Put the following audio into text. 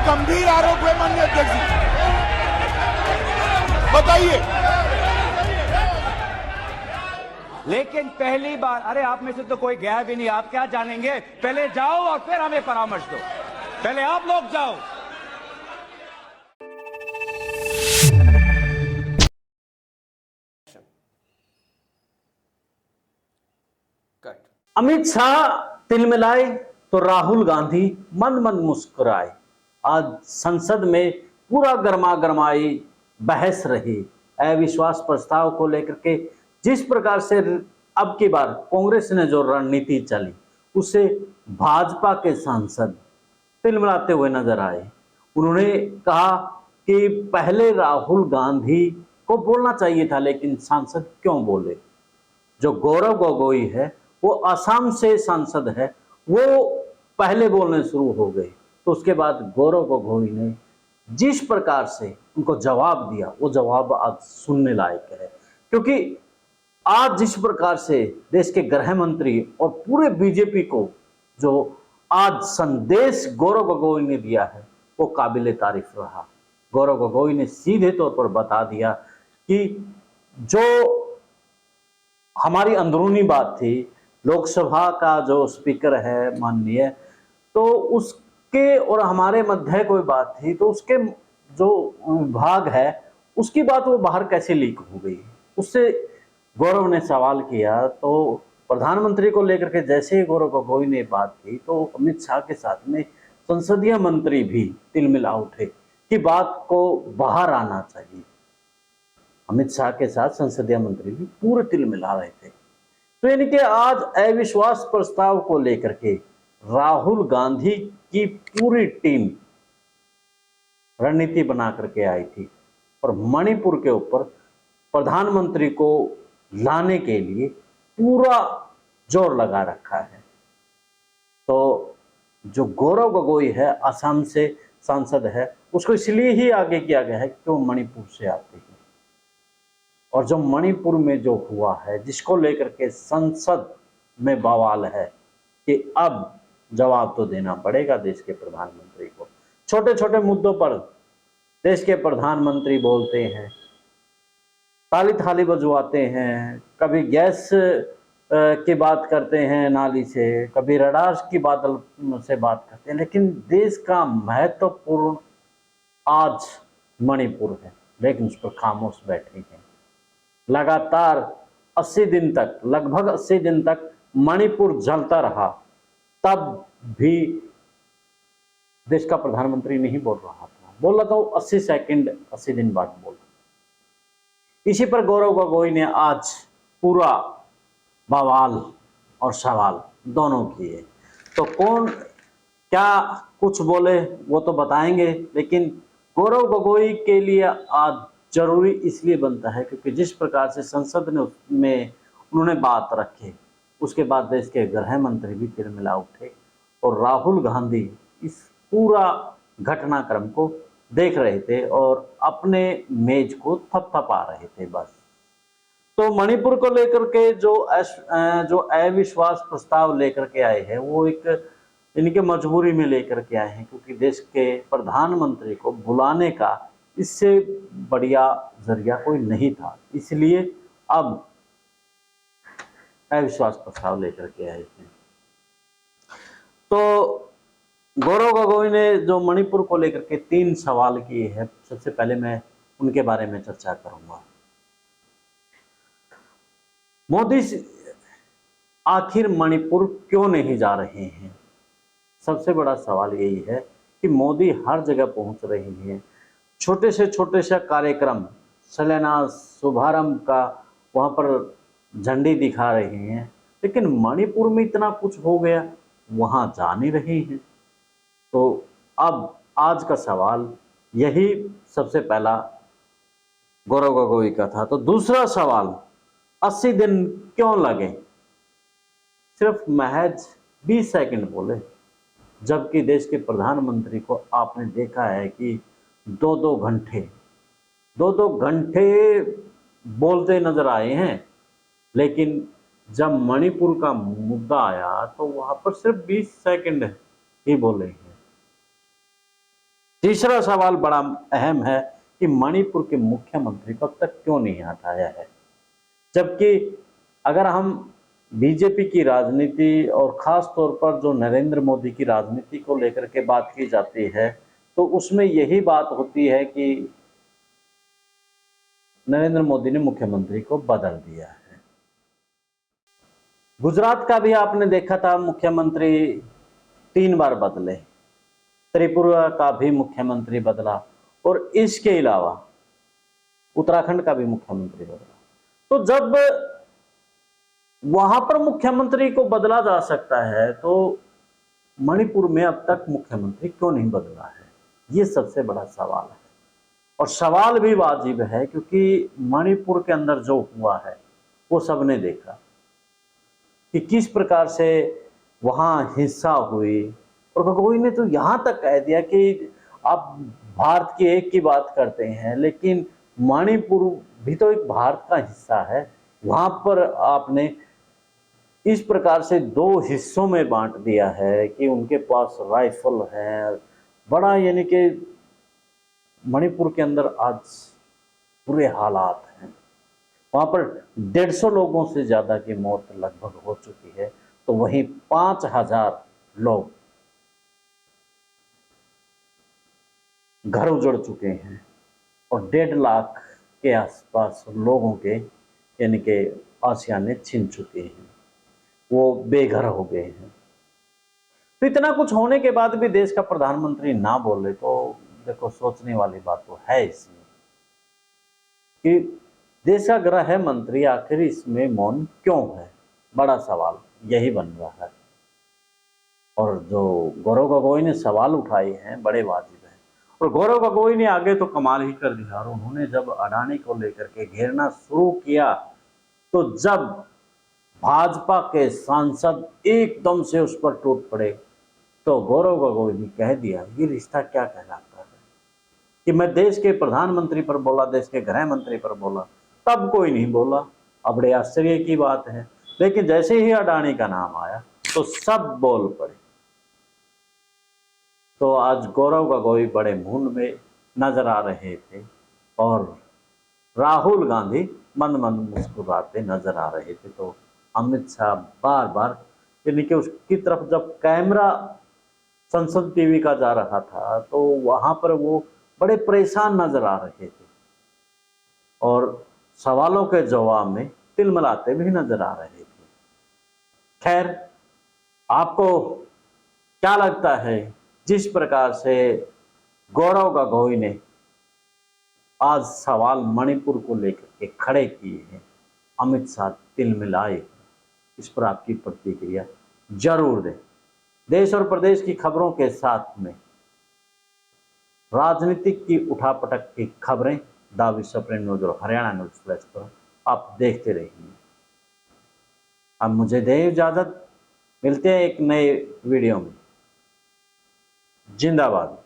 गंभीर आरोप है माननीय अध्यक्ष जी, बताइए। लेकिन पहली बार, अरे आप में से तो कोई गया भी नहीं, आप क्या जानेंगे? पहले जाओ और फिर हमें परामर्श दो। पहले आप लोग जाओ। अमित शाह तिलमिलाए तो राहुल गांधी मन मन मुस्कुराए। आज संसद में पूरा गर्मा गर्माई बहस रही अविश्वास प्रस्ताव को लेकर के। जिस प्रकार से अब की बार कांग्रेस ने जो रणनीति चली, उससे भाजपा के सांसद तिलमिलाते हुए नजर आए। उन्होंने कहा कि पहले राहुल गांधी को बोलना चाहिए था, लेकिन सांसद क्यों बोले। जो गौरव गोगोई है, वो असम से सांसद है, वो पहले बोलने शुरू हो गए। तो उसके बाद गौरव गोगोई ने जिस प्रकार से उनको जवाब दिया, वो जवाब आज सुनने लायक है। क्योंकि आज जिस प्रकार से देश के गृह मंत्री और पूरे बीजेपी को जो आज संदेश गौरव गोगोई ने दिया है, वो काबिले तारीफ रहा। गौरव गोगोई ने सीधे तौर पर बता दिया कि जो हमारी अंदरूनी बात थी, लोकसभा का जो स्पीकर है माननीय, तो उसके और हमारे मध्य कोई बात थी, तो उसके जो विभाग है उसकी बात वो बाहर कैसे लीक हो गई। उससे गौरव ने सवाल किया। तो प्रधानमंत्री को लेकर के जैसे ही गौरव गोगोई ने बात की, तो अमित शाह के साथ में संसदीय मंत्री भी तिलमिला उठे कि बात को बाहर आना चाहिए। अमित शाह के साथ संसदीय मंत्री भी पूरे तिलमिला रहे थे। तो यानी कि आज अविश्वास प्रस्ताव को लेकर के राहुल गांधी की पूरी टीम रणनीति बना करके आई थी और मणिपुर के ऊपर प्रधानमंत्री को लाने के लिए पूरा जोर लगा रखा है। तो जो गौरव गोगोई है, असम से सांसद है, उसको इसलिए ही आगे किया गया है कि वो मणिपुर से आते हैं। और जो मणिपुर में जो हुआ है, जिसको लेकर के संसद में बवाल है कि अब जवाब तो देना पड़ेगा देश के प्रधानमंत्री को। छोटे छोटे मुद्दों पर देश के प्रधानमंत्री बोलते हैं, ताली थाली बजवाते हैं, कभी गैस की बात करते हैं नाली से, कभी रडार की बादल से बात करते हैं, लेकिन देश का महत्वपूर्ण आज मणिपुर है, लेकिन उस पर खामोश बैठे हैं। लगातार 80 दिन तक, लगभग 80 दिन तक मणिपुर जलता रहा, तब भी देश का प्रधानमंत्री नहीं बोल रहा था। बोल रहा था वो 80 सेकंड 80 दिन बाद बोल रहा। इसी पर गौरव गोगोई ने आज पूरा बवाल और सवाल दोनों किए। तो कौन क्या कुछ बोले वो तो बताएंगे, लेकिन गौरव गोगोई के लिए आज जरूरी इसलिए बनता है क्योंकि जिस प्रकार से संसद ने में उन्होंने बात रखी, उसके बाद देश के गृह मंत्री भी तिलमिला उठे और राहुल गांधी इस पूरा घटनाक्रम को देख रहे थे और अपने मेज को थपथपा रहे थे बस। तो मणिपुर को लेकर के जो अविश्वास प्रस्ताव लेकर के आए हैं, वो एक इनके मजबूरी में लेकर के आए हैं, क्योंकि देश के प्रधानमंत्री को बुलाने का इससे बढ़िया जरिया कोई नहीं था। इसलिए अब अविश्वास प्रस्ताव लेकर के आए थे। तो गौरव गोगोई ने जो मणिपुर को लेकर के 3 सवाल किए हैं, सबसे पहले मैं उनके बारे में चर्चा करूंगा। मोदी आखिर मणिपुर क्यों नहीं जा रहे हैं? सबसे बड़ा सवाल यही है कि मोदी हर जगह पहुंच रहे हैं, छोटे से कार्यक्रम, शिलान्यास, शुभारंभ का वहां पर झंडी दिखा रहे हैं, लेकिन मणिपुर में इतना कुछ हो गया, वहां जा नहीं रहे हैं। तो अब आज का सवाल यही सबसे पहला गौरव गोगोई का था। तो दूसरा सवाल, 80 दिन क्यों लगे? सिर्फ महज 20 सेकंड बोले, जबकि देश के प्रधानमंत्री को आपने देखा है कि 2-2 घंटे बोलते नजर आए हैं, लेकिन जब मणिपुर का मुद्दा आया तो वहां पर सिर्फ 20 सेकंड ही बोले हैं। तीसरा सवाल बड़ा अहम है कि मणिपुर के मुख्यमंत्री को अब तक क्यों नहीं हटाया है, जबकि अगर हम बीजेपी की राजनीति और खास तौर पर जो नरेंद्र मोदी की राजनीति को लेकर के बात की जाती है तो उसमें यही बात होती है कि नरेंद्र मोदी ने मुख्यमंत्री को बदल दिया है। गुजरात का भी आपने देखा था, मुख्यमंत्री 3 बार बदले, त्रिपुरा का भी मुख्यमंत्री बदला और इसके अलावा उत्तराखंड का भी मुख्यमंत्री बदला। तो जब वहां पर मुख्यमंत्री को बदला जा सकता है तो मणिपुर में अब तक मुख्यमंत्री क्यों नहीं बदला है, ये सबसे बड़ा सवाल है। और सवाल भी वाजिब है क्योंकि मणिपुर के अंदर जो हुआ है वो सबने देखा कि किस प्रकार से वहां हिंसा हुई। और गोगोई ने तो यहां तक कह दिया कि आप भारत की एक की बात करते हैं लेकिन मणिपुर भी तो एक भारत का हिस्सा है, वहां पर आपने इस प्रकार से 2 हिस्सों में बांट दिया है कि उनके पास राइफल है। बड़ा यानी कि मणिपुर के अंदर आज बुरे हालात हैं, वहां पर 150 लोगों से ज्यादा की मौत लगभग हो चुकी है, तो वहीं 5000 लोग घर उजड़ चुके हैं और 1.5 लाख के आसपास लोगों के यानी कि आशियाने छीन चुके हैं, वो बेघर हो गए हैं। तो इतना कुछ होने के बाद भी देश का प्रधानमंत्री ना बोले तो देखो सोचने वाली बात तो है इसमें कि देश का गृह मंत्री आखिर इसमें मौन क्यों है, बड़ा सवाल यही बन रहा है। और जो गौरव गोगोई ने सवाल उठाए हैं बड़े वाजिब हैं। और गौरव गोगोई ने आगे तो कमाल ही कर दिया, और उन्होंने जब अडानी को लेकर के घेरना शुरू किया तो जब भाजपा के सांसद एकदम से उस पर टूट पड़े तो गौरव गोगोई ने कह दिया ये रिश्ता क्या कहलाता है कि मैं देश के प्रधानमंत्री पर बोला, देश के गृह मंत्री पर बोला, तब कोई नहीं बोला। अब बड़े आश्चर्य की बात है, लेकिन जैसे ही अडानी का नाम आया तो सब बोल पड़े। तो आज गौरव गोगोई बड़े मूड में नजर आ रहे थे और राहुल गांधी मंद मंद मुस्कुराते नजर आ रहे थे। तो अमित शाह बार बार यानी कि उसकी तरफ जब कैमरा संसद टीवी का जा रहा था तो वहां पर वो बड़े परेशान नजर आ रहे थे और सवालों के जवाब में तिलमिलाते भी नजर आ रहे थे। खैर, आपको क्या लगता है जिस प्रकार से गौरव गोगोई ने आज सवाल मणिपुर को लेकर के खड़े किए हैं, अमित शाह तिलमिलाए, इस पर आपकी प्रतिक्रिया जरूर दें। देश और प्रदेश की खबरों के साथ में राजनीतिक की उठापटक की खबरें द विश्व न्यूज और हरियाणा न्यूज फ्लैश पर आप देखते रहिए। अब मुझे दें इजाजत, मिलते हैं एक नए वीडियो में। जिंदाबाद।